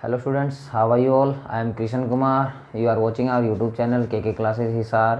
Hello students, how are you all? I am Krishan Kumar. You are watching our YouTube channel KK Classes Hisar.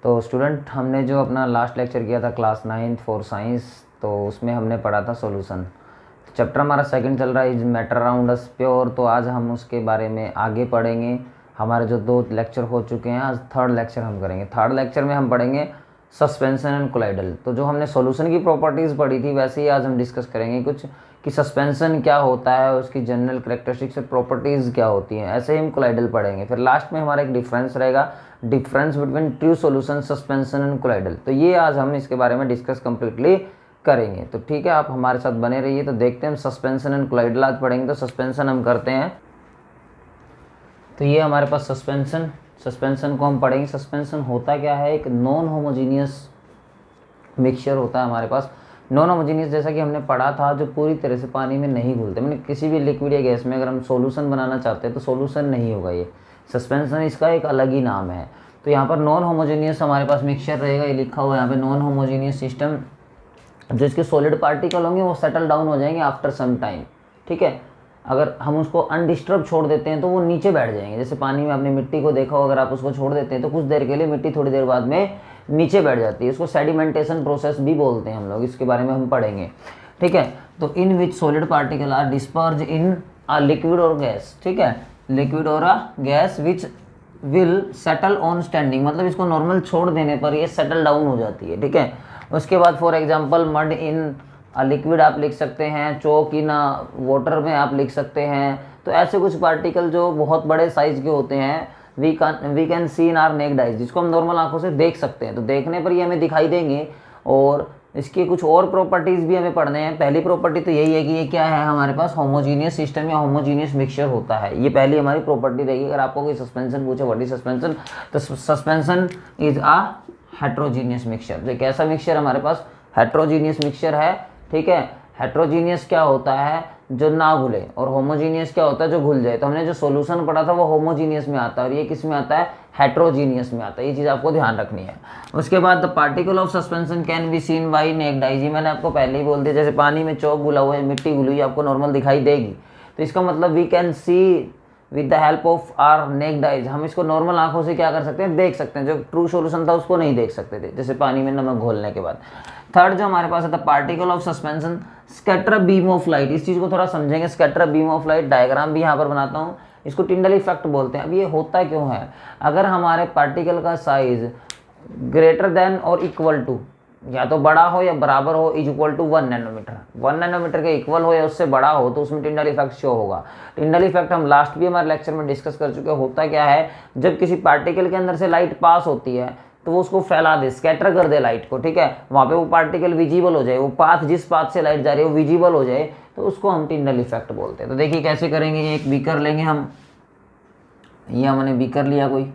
तो student, हमने जो अपना last lecture किया था class 9th for science, तो उसमें हमने पढ़ा था सॉल्यूशन। तो चैप्टर हमारा सेकंड चल रहा है is matter around us pure. तो आज हम उसके बारे में आगे पढ़ेंगे। हमारे जो 2 लेक्चर हो चुके हैं, आज थर्ड लेक्चर हम करेंगे। थर्ड लेक्चर में हम पढ़ेंगे सस्पेंशन एंड कोलाइडल। तो जो हमने सॉल्यूशन की प्रॉपर्टीज़ पढ़ी थी, वैसे ही आज हम डिस्कस करेंगे कुछ कि सस्पेंशन क्या होता है, उसकी जनरल करेक्टरिस्टिक्स और प्रॉपर्टीज़ क्या होती हैं। ऐसे ही हम कोलाइडल पढ़ेंगे। फिर लास्ट में हमारा एक डिफरेंस रहेगा, difference between true solution, suspension and colloidal. तो ये आज हम इसके बारे में डिस्कस कम्प्लीटली करेंगे। तो ठीक है, आप हमारे साथ बने रहिए। तो देखते हैं हम सस्पेंशन एंड कोलाइडल आज पढ़ेंगे। तो सस्पेंशन हम करते हैं। तो ये हमारे पास सस्पेंशन को हम पढ़ेंगे। सस्पेंशन होता क्या है, एक नॉन होमोजीनियस मिक्सचर होता है हमारे पास। नॉन होमोजीनियस जैसा कि हमने पढ़ा था, जो पूरी तरह से पानी में नहीं घुलते। मैंने किसी भी लिक्विड या गैस में अगर हम सॉल्यूशन बनाना चाहते हैं तो सॉल्यूशन नहीं होगा। ये सस्पेंशन इसका एक अलग ही नाम है। तो यहाँ पर नॉन होमोजीनियस हमारे पास मिक्सचर रहेगा। ये लिखा हुआ है यहाँ पे, नॉन होमोजीनियस सिस्टम। जो इसके सॉलिड पार्टिकल होंगे वो सेटल डाउन हो जाएंगे आफ्टर सम टाइम। ठीक है, अगर हम उसको अनडिस्टर्ब छोड़ देते हैं तो वो नीचे बैठ जाएंगे। जैसे पानी में आपने मिट्टी को देखा हो, अगर आप उसको छोड़ देते हैं तो कुछ देर के लिए मिट्टी थोड़ी देर बाद में नीचे बैठ जाती है। इसको सेडिमेंटेशन प्रोसेस भी बोलते हैं हम लोग। इसके बारे में हम पढ़ेंगे। ठीक है, तो in which solid particle are disperse in a liquid और गैस। ठीक है, लिक्विड और a gas which will settle on standing, मतलब इसको नॉर्मल छोड़ देने पर ये सेटल डाउन हो जाती है। ठीक है, उसके बाद for example mud in liquid आप लिख सकते हैं, चोक इन वाटर में आप लिख सकते हैं। तो ऐसे कुछ पार्टिकल जो बहुत बड़े साइज के होते हैं, we can see in our naked eyes, जिसको हम नॉर्मल आंखों से देख सकते हैं। तो देखने पर ये हमें दिखाई देंगे। और इसके कुछ और प्रॉपर्टीज़ भी हमें पढ़ने हैं। पहली प्रॉपर्टी तो यही है कि ये क्या है, हमारे पास होमोजीनियस सिस्टम या होमोजीनियस मिक्सचर होता है। ये पहली हमारी प्रॉपर्टी रहेगी। अगर आपको कोई सस्पेंशन पूछे व्हाट इज सस्पेंशन, तो suspension is a heterogeneous mixture. जो कैसा मिक्सचर हमारे पास हेट्रोजीनियस मिक्सचर है। ठीक है, हेट्रोजीनियस क्या होता है, जो ना घुले, और होमोजीनियस क्या होता है, जो घुल जाए। तो हमने जो सॉल्यूशन पढ़ा था वो होमोजीनियस में आता है, और ये किस में आता है, हेट्रोजीनियस में आता है। ये चीज़ आपको ध्यान रखनी है। उसके बाद the particle of suspension can be seen by necked आई। मैंने आपको पहले ही बोल दिया, जैसे पानी में चौक घुला हुआ है, मिट्टी घुली हुई आपको नॉर्मल दिखाई देगी। तो इसका मतलब we can see with the help of our naked eyes, हम इसको नॉर्मल आंखों से क्या कर सकते हैं, देख सकते हैं। जो ट्रू सॉल्यूशन था उसको नहीं देख सकते थे, जैसे पानी में नमक घोलने के बाद। थर्ड जो हमारे पास है, the particle of suspension scatter beam of light. इस चीज़ को थोड़ा समझेंगे। Scatter beam of light diagram भी यहाँ पर बनाता हूँ। इसको टिंडल इफेक्ट बोलते हैं। अब ये होता क्यों है, अगर हमारे पार्टिकल का साइज ग्रेटर देन और इक्वल टू, या तो बड़ा हो या बराबर हो, is equal to 1 nanometre, 1 nanometre के इक्वल हो या उससे बड़ा हो, तो उसमें टिंडल इफेक्ट शो होगा। टिंडल इफेक्ट हम लास्ट भी हमारे लेक्चर में डिस्कस कर चुके हैं। होता क्या है, जब किसी पार्टिकल के अंदर से लाइट पास होती है तो वो उसको फैला दे, स्कैटर कर दे लाइट को। ठीक है, वहाँ पे वो पार्टिकल विजिबल हो जाए, वो पाथ जिस पाथ से लाइट जा रही है वो विजिबल हो जाए, तो उसको हम टिंडल इफेक्ट बोलते हैं। तो देखिए कैसे करेंगे। ये एक बीकर लेंगे हम, ये हमने बीकर लिया कोई।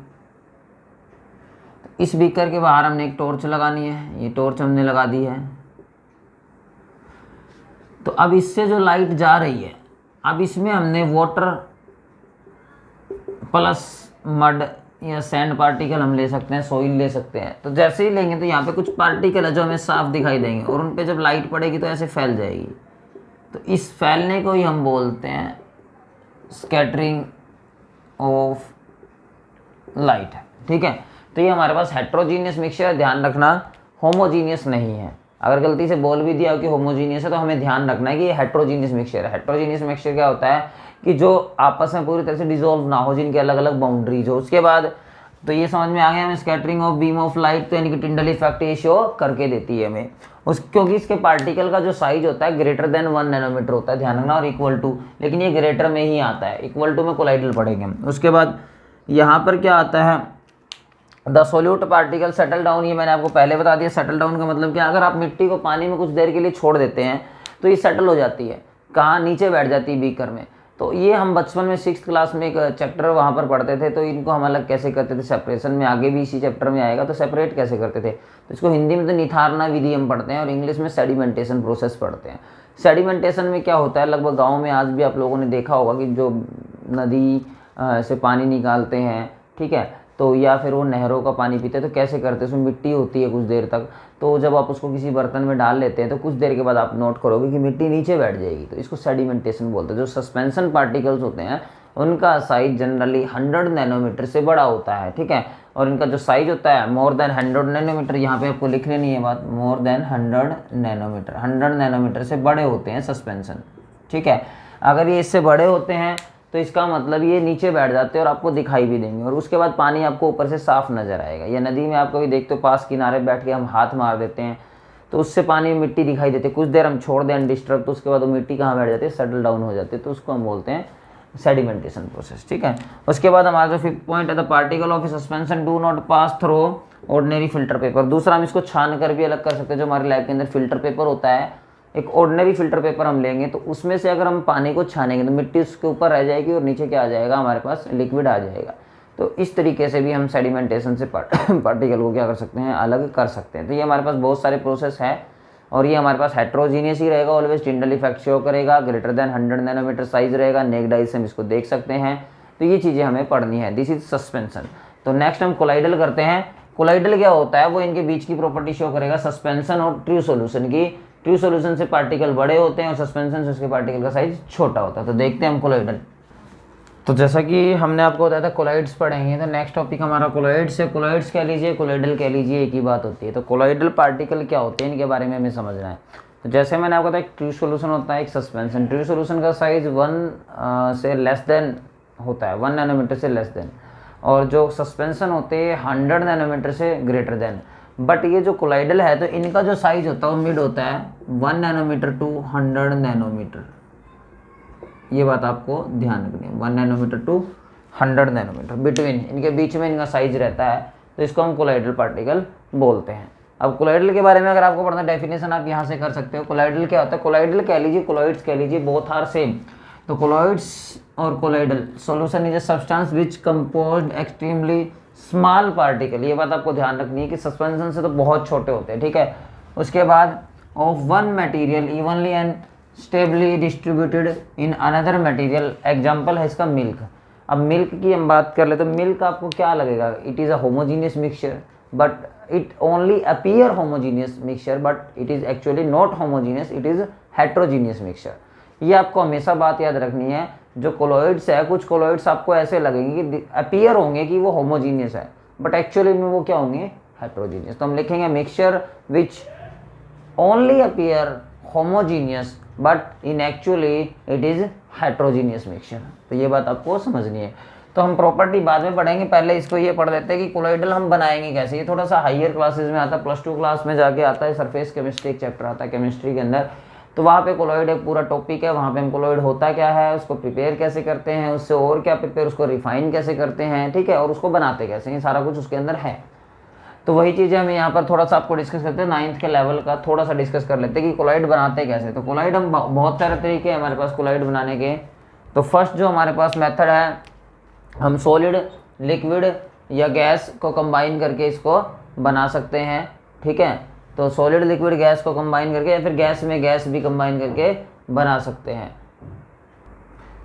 इस बीकर के बाहर हमने एक टॉर्च लगानी है। ये टॉर्च हमने लगा दी है। तो अब इससे जो लाइट जा रही है, अब इसमें हमने वाटर प्लस मड या सैंड पार्टिकल हम ले सकते हैं, सॉइल ले सकते हैं। तो जैसे ही लेंगे तो यहाँ पे कुछ पार्टिकल है जो हमें साफ दिखाई देंगे, और उन पे जब लाइट पड़ेगी तो ऐसे फैल जाएगी। तो इस फैलने को ही हम बोलते हैं स्कैटरिंग ऑफ लाइट। ठीक है, तो ये हमारे पास हेट्रोजीनियस मिक्सचर है। ध्यान रखना, होमोजीनियस नहीं है। अगर गलती से बोल भी दिया कि होमोजीनियस है, तो हमें ध्यान रखना है कि ये हेट्रोजीनियस मिक्सचर है। हेट्रोजीनियस मिक्सचर क्या होता है कि जो आपस में पूरी तरह से डिसॉल्व ना हो, जिनके अलग अलग बाउंड्रीज हो। उसके बाद तो ये समझ में आ गया हमें, scattering of beam of light, तो यानी कि टिंडल इफेक्ट ये शो करके देती है हमें। क्योंकि इसके पार्टिकल का जो साइज होता है ग्रेटर देन 1 नैनोमीटर होता है, ध्यान रखना, और इक्वल टू, लेकिन ये ग्रेटर में ही आता है। इक्वल टू में कोलाइडल पढ़ेंगे हम। उसके बाद यहाँ पर क्या आता है, the solute particle settle down. ये मैंने आपको पहले बता दिया। सेटल डाउन का मतलब क्या, अगर आप मिट्टी को पानी में कुछ देर के लिए छोड़ देते हैं तो ये सेटल हो जाती है। कहाँ, नीचे बैठ जाती है बीकर में। तो ये हम बचपन में 6th क्लास में एक चैप्टर वहाँ पर पढ़ते थे। तो इनको हम अलग कैसे करते थे, सेपरेशन में, आगे भी इसी चैप्टर में आएगा। तो सेपरेट कैसे करते थे, तो इसको हिंदी में तो निथारना विधि हम पढ़ते हैं, और इंग्लिश में सेडिमेंटेशन प्रोसेस पढ़ते हैं। सेडिमेंटेशन में क्या होता है, लगभग गाँव में आज भी आप लोगों ने देखा होगा कि जो नदी से पानी निकालते हैं, ठीक है, तो या फिर वो नहरों का पानी पीते हैं, तो कैसे करते हैं, उसमें मिट्टी होती है कुछ देर तक। तो जब आप उसको किसी बर्तन में डाल लेते हैं तो कुछ देर के बाद आप नोट करोगे कि मिट्टी नीचे बैठ जाएगी। तो इसको सेडिमेंटेशन बोलते हैं। जो सस्पेंशन पार्टिकल्स होते हैं उनका साइज जनरली 100 नैनोमीटर से बड़ा होता है, ठीक है। और इनका जो साइज होता है मोर देन 100 नैनोमीटर, यहाँ पे आपको लिखने नहीं है बात, मोर देन 100 नैनोमीटर, 100 नैनोमीटर से बड़े होते हैं सस्पेंशन, ठीक है। अगर ये इससे बड़े होते हैं तो इसका मतलब ये नीचे बैठ जाते हैं और आपको दिखाई भी देंगे, और उसके बाद पानी आपको ऊपर से साफ नजर आएगा। या नदी में आप कभी देखते हो पास किनारे बैठ के हम हाथ मार देते हैं तो उससे पानी में मिट्टी दिखाई देती है, कुछ देर हम छोड़ दें अनडिस्टर्ब तो उसके बाद वो मिट्टी कहाँ बैठ जाती है, सेटल डाउन हो जाती है, तो उसको हम बोलते हैं सेडिमेंटेशन प्रोसेस, ठीक है। उसके बाद हमारा जो 5th पॉइंट है, the particle of suspension do not pass through ordinary filter paper. दूसरा हम इसको छान कर भी अलग कर सकते हैं। जो हमारे लैब के अंदर फिल्टर पेपर होता है, एक ऑर्डिनरी फिल्टर पेपर हम लेंगे तो उसमें से अगर हम पानी को छानेंगे तो मिट्टी उसके ऊपर रह जाएगी और नीचे क्या आ जाएगा, हमारे पास लिक्विड आ जाएगा। तो इस तरीके से भी हम सेडिमेंटेशन से पार्टिकल को क्या कर सकते हैं, अलग कर सकते हैं। तो ये हमारे पास बहुत सारे प्रोसेस है और ये हमारे पास हेट्रोजीनियस ही रहेगा, ऑलवेज टिंडल इफेक्ट शो करेगा, ग्रेटर देन 100 नैनोमीटर साइज रहेगा, नेक्ड आई से हम इसको देख सकते हैं। तो ये चीज़ें हमें पढ़नी है, दिस इज सस्पेंशन। तो नेक्स्ट हम कोलाइडल करते हैं। कोलाइडल क्या होता है, वो इनके बीच की प्रॉपर्टी शो करेगा, सस्पेंशन और ट्रू सॉल्यूशन की। ट्रू सॉल्यूशन से पार्टिकल बड़े होते हैं और सस्पेंशन से उसके पार्टिकल का साइज छोटा होता है। तो देखते हैं हम कोलाइडल। तो जैसा कि हमने आपको बताया था कोलाइड्स पढ़ेंगे, तो नेक्स्ट टॉपिक हमारा कोलाइड्स है। कोलाइड्स कह लीजिए, कोलाइडल कह लीजिए, एक ही बात होती है। तो कोलाइडल पार्टिकल क्या होते हैं, इनके बारे में हमें समझना है। तो जैसे मैंने आपको बताया, एक ट्रू सॉल्यूशन होता है, एक सस्पेंशन। ट्रू सॉल्यूशन का साइज 1 से लेस देन होता है, 1 नैनोमीटर से लेस देन, और जो सस्पेंशन होते हैं 100 नैनोमीटर से ग्रेटर देन। बट ये जो कोलाइडल है तो इनका जो साइज होता है वो मिड होता है, 1 नैनोमीटर टू 100 नैनोमीटर। ये बात आपको ध्यान रखनी है, 1 नैनोमीटर टू 100 नैनोमीटर बिटवीन, इनके बीच में इनका साइज रहता है। तो इसको हम कोलाइडल पार्टिकल बोलते हैं। अब कोलाइडल के बारे में अगर आपको पढ़ना, डेफिनेशन आप यहाँ से कर सकते हो। कोलाइडल क्या होता है, कोलाइडल कह लीजिए, कोलॉइड्स कह लीजिए, बोथ आर सेम। तो कोलॉइड्स और colloidal solution is a substance which composed extremely small particle. ये बात आपको ध्यान रखनी है कि सस्पेंशन से तो बहुत छोटे होते हैं, ठीक है। उसके बाद of one material evenly and stably distributed in another material, example है इसका मिल्क। अब मिल्क की हम बात कर ले तो मिल्क आपको क्या लगेगा, it is a homogeneous mixture, but it only appear homogeneous mixture, but it is actually not homogeneous, it is heterogeneous mixture. ये आपको हमेशा बात याद रखनी है। जो कोलॉइड्स है, कुछ कोलॉइड्स आपको ऐसे लगेंगे कि अपीयर होंगे कि वो होमोजीनियस है, बट एक्चुअली में वो क्या होंगे, हेट्रोजीनियस। तो हम लिखेंगे mixture which only appear homogeneous but in actually it is heterogeneous mixture. तो ये बात आपको समझनी है। तो हम प्रॉपर्टी बाद में पढ़ेंगे, पहले इसको ये पढ़ लेते हैं कि कोलॉइडल हम बनाएंगे कैसे। ये थोड़ा सा हायर क्लासेस में आता है, +2 क्लास में जाके आता है, सरफेस केमिस्ट्री एक चैप्टर आता है केमिस्ट्री के अंदर। तो वहाँ पे कोलॉइड एक पूरा टॉपिक है, वहाँ पे हम कोलॉइड होता क्या है, उसको प्रिपेयर कैसे करते हैं, उससे और क्या प्रिपेयर, उसको रिफाइन कैसे करते हैं, ठीक है, और उसको बनाते कैसे, ये सारा कुछ उसके अंदर है। तो वही चीज़ें हम यहाँ पर थोड़ा सा आपको डिस्कस करते हैं, 9th के लेवल का थोड़ा सा डिस्कस कर लेते हैं कि कोलॉइड बनाते कैसे। तो कोलॉइड हम बहुत सारे तरीके हैं हमारे पास कोलॉइड बनाने के। तो फर्स्ट जो हमारे पास मेथड है, हम सॉलिड, लिक्विड या गैस को कंबाइन करके इसको बना सकते हैं, ठीक है। तो सॉलिड, लिक्विड, गैस को कंबाइन करके, या फिर गैस में गैस भी कंबाइन करके बना सकते हैं,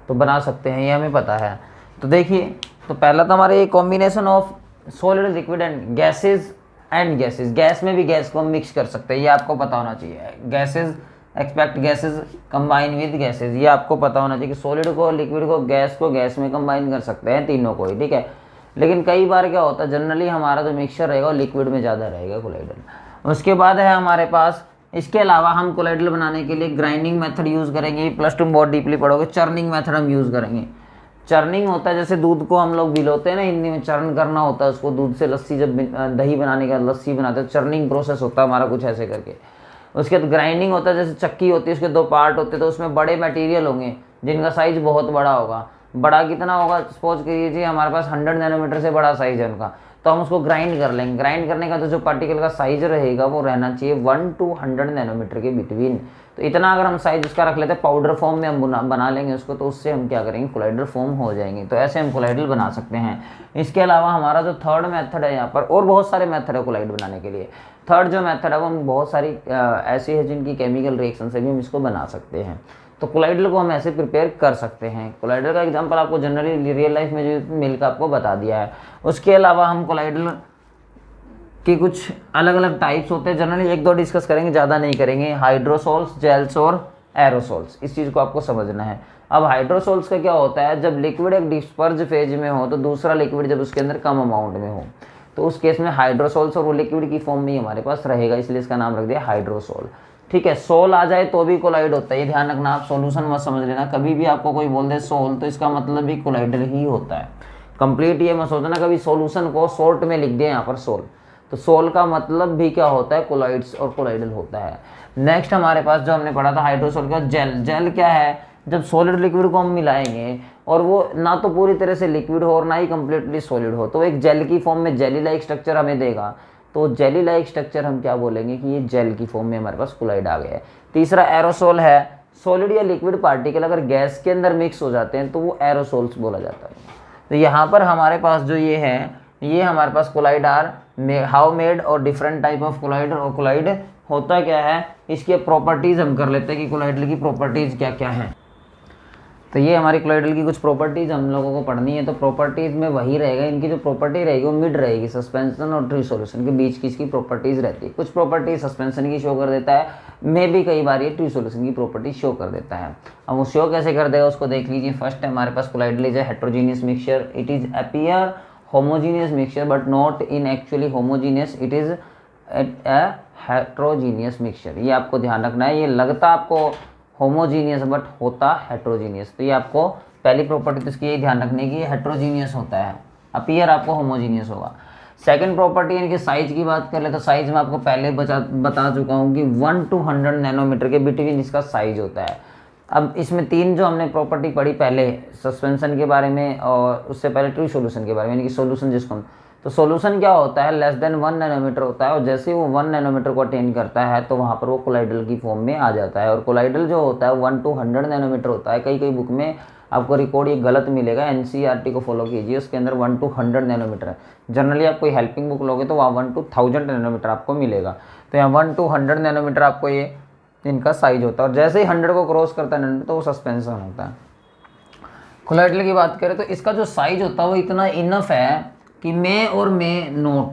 तो बना सकते हैं, ये हमें पता है। तो देखिए, तो पहला तो हमारे ये combination of solid, liquid and gases gas में भी गैस को हम मिक्स कर सकते हैं, ये आपको पता होना चाहिए। Gases, expect gases combine with gases, ये आपको पता होना चाहिए कि सॉलिड को, लिक्विड को, गैस में कंबाइन कर सकते हैं, तीनों को ही, ठीक है। लेकिन कई बार क्या होता है, जनरली हमारा जो मिक्सचर रहेगा वो लिक्विड में ज़्यादा रहेगा कोलॉइडल। उसके बाद है हमारे पास, इसके अलावा हम कोलॉइडल बनाने के लिए ग्राइंडिंग मेथड यूज़ करेंगे, +2 में बहुत डीपली पढ़ोगे। चर्निंग मेथड हम यूज़ करेंगे। चर्निंग होता है जैसे दूध को हम लोग भिगोते हैं ना, हिंदी में चर्न करना होता है उसको, दूध से लस्सी, जब दही बनाने का लस्सी बनाते हैं, चर्निंग प्रोसेस होता है हमारा कुछ ऐसे करके। उसके बाद ग्राइंडिंग होता है, जैसे चक्की होती है, उसके 2 पार्ट होते हैं, तो उसमें बड़े मटेरियल होंगे जिनका साइज बहुत बड़ा होगा। बड़ा कितना होगा, सपोज कीजिए हमारे पास 100 नैनोमीटर से बड़ा साइज है उनका, तो हम उसको ग्राइंड कर लेंगे। ग्राइंड करने का तो जो पार्टिकल का साइज रहेगा वो रहना चाहिए 1 to 100 नैनोमीटर के बिटवीन। तो इतना अगर हम साइज उसका रख लेते हैं, पाउडर फॉर्म में हम बना लेंगे उसको, तो उससे हम क्या करेंगे, कोलॉइडल फॉर्म हो जाएंगे। तो ऐसे हम कोलॉइडल बना सकते हैं। इसके अलावा हमारा जो थर्ड मेथड है यहाँ पर, और बहुत सारे मेथड है कोलॉइड बनाने के लिए। थर्ड जो मेथड है वो हम बहुत सारी ऐसी है जिनकी केमिकल रिएक्शन से भी हम इसको बना सकते हैं। तो कोलॉइडल को हम ऐसे प्रिपेयर कर सकते हैं। कोलॉइडल का एग्जांपल आपको जनरली रियल लाइफ में जो मिल्क आपको बता दिया है। उसके अलावा हम कोलॉइडल की कुछ अलग अलग टाइप्स होते हैं, जनरली 1-2 डिस्कस करेंगे, ज़्यादा नहीं करेंगे। हाइड्रोसोल्स, जेल्स और एरोसोल्स। इस चीज़ को आपको समझना है। अब हाइड्रोसोल्स का क्या होता है, जब लिक्विड एक डिस्पर्ज फेज में हो तो दूसरा लिक्विड जब उसके अंदर कम अमाउंट में हो तो उस केस में हाइड्रोसोल्स और वो लिक्विड की फॉर्म में ही हमारे पास रहेगा, इसलिए इसका नाम रख दिया हाइड्रोसोल। ठीक है, सोल आ जाए तो भी कोलाइड होता है, ये ध्यान रखना। आप सॉल्यूशन मत समझ लेना, कभी भी आपको कोई बोल दे सोल तो इसका मतलब भी कोलाइडल ही होता है। कंप्लीट ये मत सोचना कभी सॉल्यूशन को शॉर्ट में लिख दिया यहाँ पर सोल, तो सोल का मतलब भी क्या होता है, कोलाइड्स और कोलाइडल होता है। नेक्स्ट हमारे पास जो हमने पढ़ा था हाइड्रोसोल का जेल। जेल क्या है, जब सॉलिड लिक्विड को हम मिलाएंगे और वो ना तो पूरी तरह से लिक्विड हो और ना ही कंप्लीटली सॉलिड हो, तो एक जेल की फॉर्म में जेली लाइक स्ट्रक्चर हमें देगा। तो जेली लाइक स्ट्रक्चर हम क्या बोलेंगे कि ये जेल की फॉर्म में हमारे पास कोलाइड आ गया है। तीसरा एरोसोल है, सॉलिड या लिक्विड पार्टिकल अगर गैस के अंदर मिक्स हो जाते हैं तो वो एरोसोल्स बोला जाता है। तो यहाँ पर हमारे पास जो ये है, ये हमारे पास कोलाइड आर हाउ मेड और डिफरेंट टाइप ऑफ कोलाइड। और कोलाइड होता क्या है, इसके प्रॉपर्टीज हम कर लेते हैं कि कोलाइडल की प्रॉपर्टीज क्या क्या हैं। तो ये हमारी कोलाइडल की कुछ प्रॉपर्टीज हम लोगों को पढ़नी है। तो प्रॉपर्टीज में वही रहेगा, इनकी जो प्रॉपर्टी रहेगी वो मिड रहेगी, सस्पेंशन और ट्रू सॉल्यूशन के बीच की इसकी प्रॉपर्टीज रहती है। कुछ प्रॉपर्टीज सस्पेंशन की शो कर देता है, मे भी कई बार ये ट्रू सॉल्यूशन की प्रॉपर्टी शो कर देता है। अब वो शो कैसे कर देगा उसको देख लीजिए। फर्स्ट है हमारे पास colloidal is a heterogeneous mixture, it is appear homogeneous mixture but not in actually homogeneous, it is a heterogeneous mixture. ये आपको ध्यान रखना है, ये लगता आपको होमोजीनियस बट होता हेट्रोजीनियस। तो ये आपको पहली प्रॉपर्टी तो इसकी यही ध्यान रखने की, हेट्रोजीनियस होता है, अपीयर आपको होमोजीनियस होगा। सेकंड प्रॉपर्टी इनके साइज की बात कर ले तो साइज में आपको पहले बता चुका हूँ कि 1 to 100 नैनोमीटर के बिटवीन इसका साइज होता है। अब इसमें तीन जो हमने प्रॉपर्टी पढ़ी पहले, सस्पेंशन के बारे में और उससे पहले ट्रू सॉल्यूशन के बारे में, यानी कि सॉल्यूशन जिसको हम, तो सॉल्यूशन क्या होता है, लेस देन 1 नैनोमीटर होता है और जैसे ही वो 1 नैनोमीटर को अटेन करता है तो वहाँ पर वो कोलाइडल की फॉर्म में आ जाता है। और कोलाइडल जो होता है 1 to 100 नैनोमीटर होता है। कई कई बुक में आपको रिकॉर्ड ये गलत मिलेगा, एनसीईआरटी को फॉलो कीजिए, उसके अंदर 1 to 100 नैनोमीटर है। जनरली आप कोई हेल्पिंग बुक लोगे तो वहाँ 1 to 1000 नैनोमीटर आपको मिलेगा। तो यहाँ 1 to 100 नैनोमीटर आपको ये इनका साइज होता है और जैसे ही 100 को क्रॉस करता है नैनोमीटर तो वो सस्पेंशन होता है। कोलाइडल की बात करें तो इसका जो साइज होता है वो इतना इनफ है कि मे और मे नोट,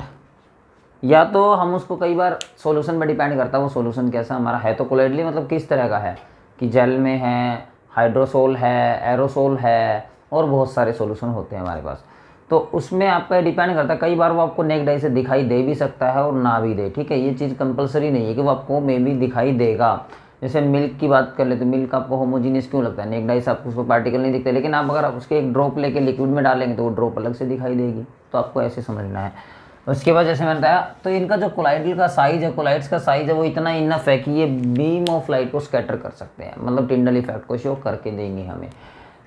या तो हम उसको कई बार सॉल्यूशन पर डिपेंड करता है वो सॉल्यूशन कैसा हमारा है। तो कोलाइडली मतलब किस तरह का है कि जेल में है, हाइड्रोसोल है, एरोसोल है और बहुत सारे सॉल्यूशन होते हैं हमारे पास। तो उसमें आपका डिपेंड करता है, कई बार वो आपको नेक्ड आई से दिखाई दे भी सकता है और ना भी दे। ठीक है, ये चीज़ कंपलसरी नहीं है कि वो आपको मे भी दिखाई देगा। जैसे मिल्क की बात कर ले तो मिल्क आपको होमोजीनियस क्यों लगता है, नेक्ड आई से आपको उसको पार्टिकल नहीं दिखते, लेकिन आप अगर उसके एक ड्रॉप लेके लिक्विड में डालेंगे तो वो ड्रॉप अलग से दिखाई देगी। तो आपको ऐसे समझना है। उसके बाद जैसे मैंने बताया, तो इनका जो कोलाइडल का साइज है, कोलाइड्स का साइज है, वो इतना इनफ है कि ये बीम ऑफ लाइट को स्कैटर कर सकते हैं, मतलब टिंडल इफेक्ट को शो करके देंगे हमें।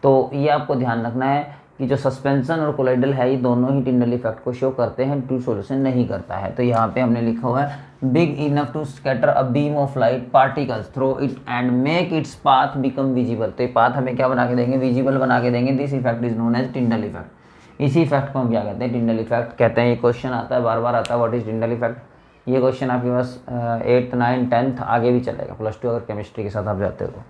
तो ये आपको ध्यान रखना है कि जो सस्पेंशन और कोलाइडल है ये दोनों ही टिंडल इफेक्ट को शो करते हैं, ट्रू सॉल्यूशन नहीं करता है। तो यहाँ पे हमने लिखा हुआ है big enough to scatter a beam of light particles through it and make its path become visible. तो ये पाथ हमें क्या बना के देंगे, विजिबल बना के देंगे। This effect is known as Tyndall effect. इसी इफेक्ट को हम क्या कहते हैं, टिंडल इफेक्ट कहते हैं। ये क्वेश्चन आता है, बार बार आता है, व्हाट इज टिंडल इफेक्ट। ये क्वेश्चन आपके पास 8th 9th 10th आगे भी चलेगा, +2 अगर केमिस्ट्री के साथ आप जाते हो तो।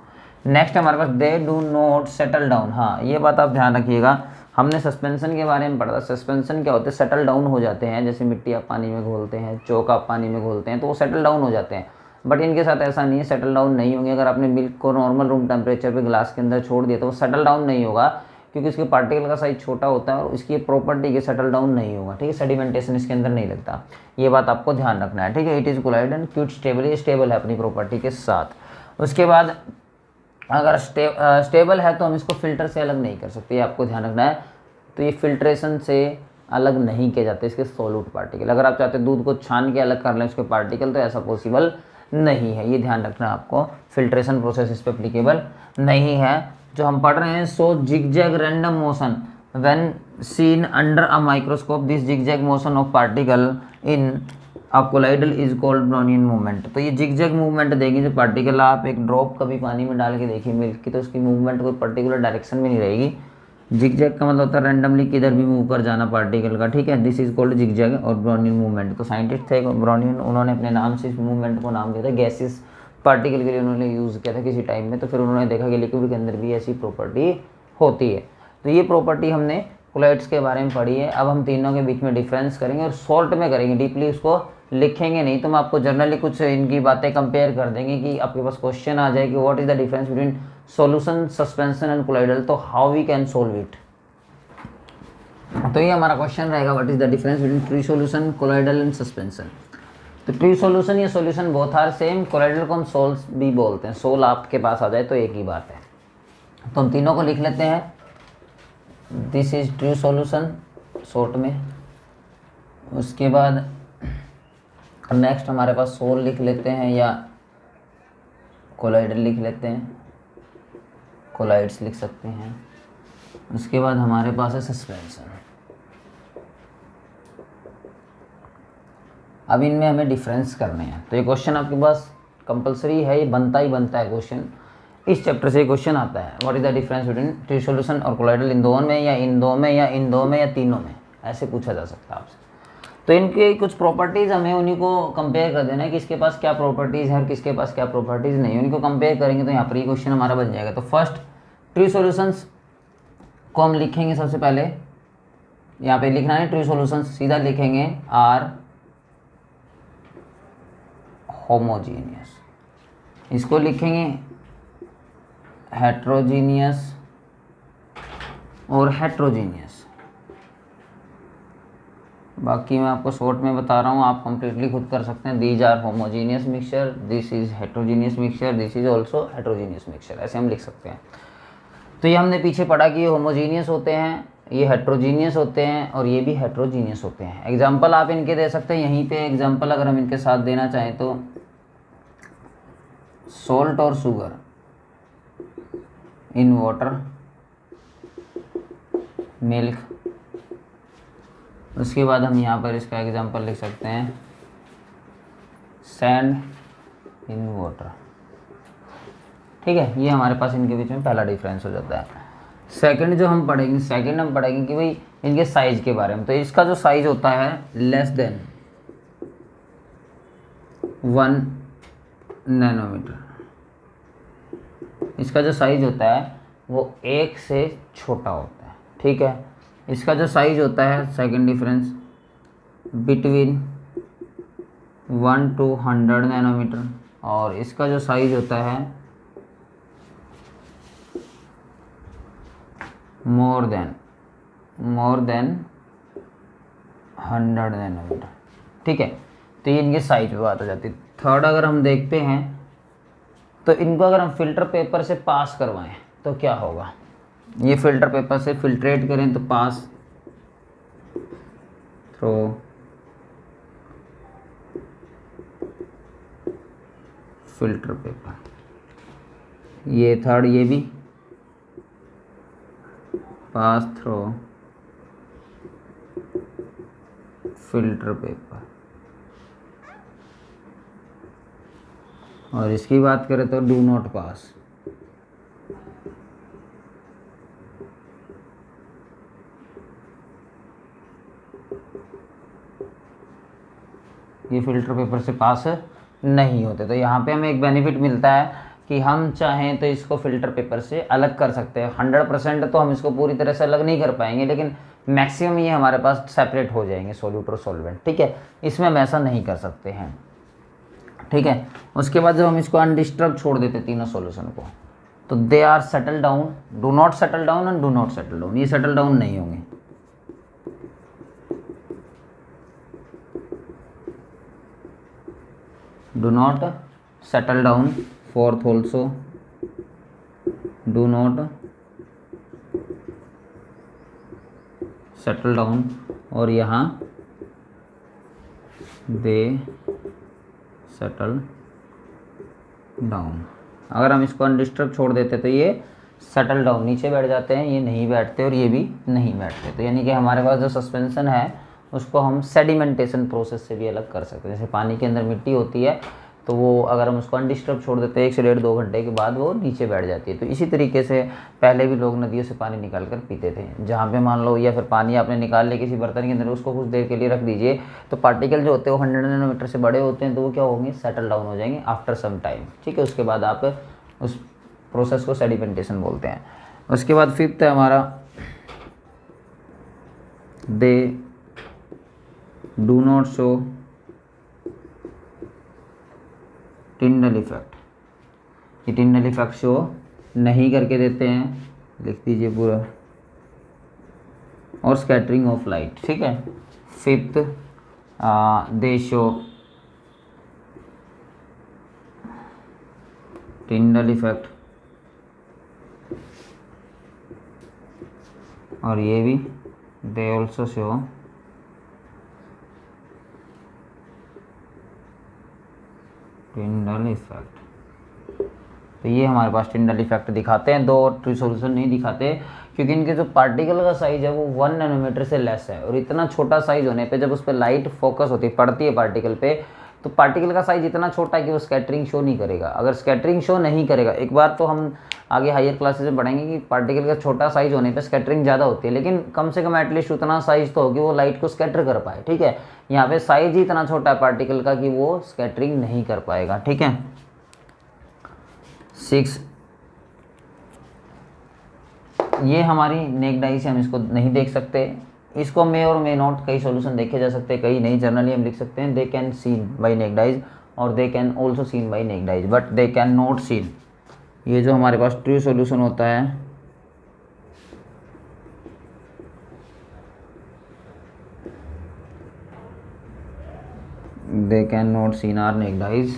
नेक्स्ट हमारे पास they do not settle down. हाँ, ये बात आप ध्यान रखिएगा, हमने सस्पेंशन के बारे में पढ़ा था। सस्पेंशन क्या होते हैं, सेटल डाउन हो जाते हैं। जैसे मिट्टी आप पानी में घोलते हैं, चौक आप पानी में घोलते हैं, तो वो सेटल डाउन हो जाते हैं। बट इनके साथ ऐसा नहीं है, सेटल डाउन नहीं होंगे। अगर आपने मिल्क को नॉर्मल रूम टेम्परेचर पे ग्लास के अंदर छोड़ दिया तो वो सेटल डाउन नहीं होगा, क्योंकि इसके पार्टिकल का साइज छोटा होता है और इसकी प्रॉपर्टी के सेटल डाउन नहीं होगा। ठीक है, सेडिमेंटेशन इसके अंदर नहीं लगता, ये बात आपको ध्यान रखना है। ठीक है, it is colloid and quite stable, ये स्टेबल है अपनी प्रॉपर्टी के साथ। उसके बाद अगर स्टेबल है तो हम इसको फिल्टर से अलग नहीं कर सकते, ये आपको ध्यान रखना है। तो ये फिल्ट्रेशन से अलग नहीं किए जाते इसके सॉल्यूट पार्टिकल। अगर आप चाहते हैं दूध को छान के अलग कर लें उसके पार्टिकल, तो ऐसा पॉसिबल नहीं है, ये ध्यान रखना है आपको। फिल्ट्रेशन प्रोसेस इस पर एप्लीकेबल नहीं है। जो हम पढ़ रहे हैं, so zigzag random motion when seen under a microscope, this zigzag motion of particle in a colloidal is called Brownian movement. तो ये जिगजैग मूवमेंट देगी जो पार्टिकल, आप एक ड्रॉप कभी पानी में डाल के देखिए मिल्क की, तो उसकी मूवमेंट कोई पर्टिकुलर डायरेक्शन में नहीं रहेगी। जिगजैग का मतलब होता है रैंडमली किधर भी मूव कर जाना पार्टिकल का। ठीक है, दिस इज कॉल्ड जिगजैग और ब्राउनियन मूवमेंट। तो साइंटिस्ट थे ब्राउनियन, उन्होंने अपने नाम से इस मूवमेंट को नाम दिया था। गैसेस पार्टिकल के लिए उन्होंने यूज़ किया था किसी टाइम में, तो फिर उन्होंने देखा कि लिक्विड के अंदर भी ऐसी प्रॉपर्टी होती है। तो ये प्रॉपर्टी हमने कोलाइड्स के बारे में पढ़ी है। अब हम तीनों के बीच में डिफरेंस करेंगे और शॉर्ट में करेंगे, डीपली उसको लिखेंगे नहीं। तो हम आपको जनरली कुछ इनकी बातें कंपेयर कर देंगे कि आपके पास क्वेश्चन आ जाए कि what is the difference between solution, suspension and colloidal, तो how we can solve it. तो ये हमारा क्वेश्चन रहेगा, what is the difference between true solution, colloidal and suspension. तो ट्रू सॉल्यूशन या solution both are same, colloidal को हम souls भी बोलते हैं। सोल आपके पास आ जाए तो एक ही बात है। तो हम तीनों को लिख लेते हैं, this is true solution short में। उसके बाद नेक्स्ट हमारे पास सोल लिख लेते हैं या कोलाइडल लिख लेते हैं, कोलाइड्स लिख सकते हैं। उसके बाद हमारे पास है सस्पेंशन। अब इनमें हमें डिफरेंस करने हैं। तो ये क्वेश्चन आपके पास कंपलसरी है, ये बनता ही बनता है क्वेश्चन। इस चैप्टर से क्वेश्चन आता है, what is the difference between true solution और कोलाइडल, इन दोनों में या इन दो में या इन दो में या तीनों में, ऐसे पूछा जा सकता है आपसे। तो इनके कुछ प्रॉपर्टीज़ हमें उन्हीं को कंपेयर कर देना है कि इसके पास क्या प्रॉपर्टीज़ है और किसके पास क्या प्रॉपर्टीज़ नहीं है, उनको कंपेयर करेंगे तो यहाँ पर ये क्वेश्चन हमारा बन जाएगा। तो फर्स्ट ट्रू सॉल्यूशंस को हम लिखेंगे सबसे पहले, यहाँ पे लिखना है ट्रू सॉल्यूशंस, सीधा लिखेंगे आर होमोजीनियस। इसको लिखेंगे हेट्रोजीनियस और हेट्रोजीनियस। बाकी मैं आपको शॉर्ट में बता रहा हूँ, आप कंप्लीटली खुद कर सकते हैं। These are homogeneous mixture, this is heterogeneous mixture, this is also heterogeneous mixture, ऐसे हम लिख सकते हैं। तो ये हमने पीछे पढ़ा कि ये होमोजीनियस होते हैं, ये हेट्रोजीनियस होते हैं और ये भी हेट्रोजीनियस होते हैं। एग्जाम्पल आप इनके दे सकते हैं यहीं पे। एग्जाम्पल अगर हम इनके साथ देना चाहें तो सॉल्ट और शुगर इन वाटर, मिल्क। उसके बाद हम यहाँ पर इसका एग्जाम्पल लिख सकते हैं सैंड इन वाटर। ठीक है, ये हमारे पास इनके बीच में पहला डिफरेंस हो जाता है। सेकंड जो हम पढ़ेंगे, हम पढ़ेंगे कि भाई इनके साइज के बारे में। तो इसका जो साइज होता है लेस देन 1 नैनोमीटर, इसका जो साइज होता है वो 1 से छोटा होता है। ठीक है, इसका जो साइज होता है second difference between 1 to 100 nanometre, और इसका जो साइज होता है मोर देन 100 नैनोमीटर। ठीक है, तो ये इनके साइज पे बात हो जाती है। थर्ड अगर हम देखते हैं तो इनको अगर हम फिल्टर पेपर से पास करवाएं तो क्या होगा। ये फिल्टर पेपर से फिल्ट्रेट करें तो पास थ्रो फिल्टर पेपर, ये थर्ड, ये भी पास थ्रो फिल्टर पेपर। और इसकी बात करें तो डू नॉट पास। ये फिल्टर पेपर से पास नहीं होते। तो यहाँ पे हमें एक बेनिफिट मिलता है कि हम चाहें तो इसको फिल्टर पेपर से अलग कर सकते हैं। 100% तो हम इसको पूरी तरह से अलग नहीं कर पाएंगे, लेकिन मैक्सिमम ये हमारे पास सेपरेट हो जाएंगे सोल्यूट और सॉल्वेंट। ठीक है, इसमें हम ऐसा नहीं कर सकते हैं। ठीक है, उसके बाद जब हम इसको अनडिस्टर्ब छोड़ देते तीनों सॉल्यूशन को, तो they are settle down, do not settle down and do not settle down. ये सेटल डाउन नहीं होंगे। Do not settle down, fourth also do not settle down, और यहाँ दे सेटल डाउन। अगर हम इसको अनडिस्टर्ब छोड़ देते तो ये सेटल डाउन नीचे बैठ जाते हैं, ये नहीं बैठते और ये भी नहीं बैठते। तो यानी कि हमारे पास जो सस्पेंशन है उसको हम सेडिमेंटेशन प्रोसेस से भी अलग कर सकते हैं। जैसे पानी के अंदर मिट्टी होती है तो वो अगर हम उसको अनडिस्टर्ब छोड़ देते हैं 1 से 1.5-2 घंटे के बाद वो नीचे बैठ जाती है। तो इसी तरीके से पहले भी लोग नदियों से पानी निकाल कर पीते थे। जहाँ पे मान लो, या फिर पानी आपने निकाल लिया किसी बर्तन के अंदर, उसको कुछ देर के लिए रख दीजिए, तो पार्टिकल जो होते हैं वो 100 नैनोमीटर से बड़े होते हैं, तो वो क्या होंगे, सेटल डाउन हो जाएंगे आफ्टर सम टाइम। ठीक है, उसके बाद आप उस प्रोसेस को सेडिमेंटेशन बोलते हैं। उसके बाद फिफ्थ है हमारा दे do not show Tyndall effect, ये टिंडल इफेक्ट शो नहीं करके देते हैं, लिख दीजिए पूरा, और स्कैटरिंग ऑफ लाइट, ठीक है। फिफ्थ, दे शो टिंडल इफेक्ट, और ये भी they also show Tyndall effect. तो ये हमारे पास टिंडल इफेक्ट दिखाते हैं, दो और ट्रू सॉल्यूशन नहीं दिखाते, क्योंकि इनके जो पार्टिकल का साइज है वो 1 नैनोमीटर से लेस है, और इतना छोटा साइज होने पे जब उस पर लाइट फोकस होती है, पड़ती है पार्टिकल पे, तो पार्टिकल का साइज इतना छोटा है कि वो स्कैटरिंग शो नहीं करेगा। अगर स्कैटरिंग शो नहीं करेगा, एक बार तो हम आगे हायर क्लासेस में पढ़ेंगे कि पार्टिकल का छोटा साइज होने पे स्कैटरिंग ज़्यादा होती है, लेकिन कम से कम एटलीस्ट उतना साइज तो हो कि वो लाइट को स्कैटर कर पाए, ठीक है। यहाँ पे साइज ही इतना छोटा है पार्टिकल का कि वो स्कैटरिंग नहीं कर पाएगा, ठीक है। 6, ये हमारी नेक्ड आई से हम इसको नहीं देख सकते, इसको मे और मे नॉट कई सॉल्यूशन देखे जा सकते हैं, कई नहीं, जनरली हम लिख सकते हैं they can seen by naked eyes और they can also seen by naked eyes, but they can not seen. ये जो हमारे पास ट्रू सॉल्यूशन होता है, they can not seen are naked eyes,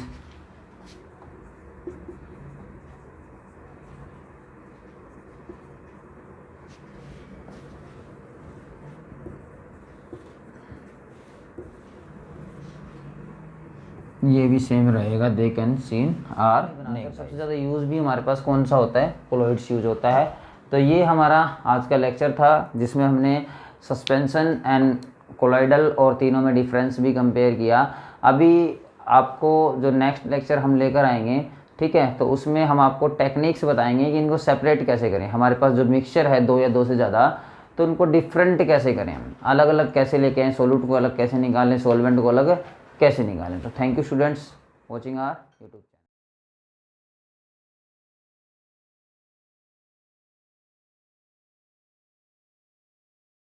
ये भी सेम रहेगा, they can seen are naked. सबसे ज़्यादा यूज़ भी हमारे पास कौन सा होता है, कोलॉइड्स यूज होता है। तो ये हमारा आज का लेक्चर था, जिसमें हमने सस्पेंशन एंड कोलॉइडल और तीनों में डिफरेंस भी कंपेयर किया। अभी आपको जो नेक्स्ट लेक्चर हम लेकर आएंगे, ठीक है, तो उसमें हम आपको टेक्निक्स बताएंगे कि इनको सेपरेट कैसे करें। हमारे पास जो मिक्सचर है 2 या 2 से ज़्यादा, तो उनको डिफरेंट कैसे करें, अलग अलग कैसे लेके आएँ, सोल्यूट को अलग कैसे निकालें, सॉल्वेंट को अलग कैसे निकालें। तो thank you students watching our YouTube.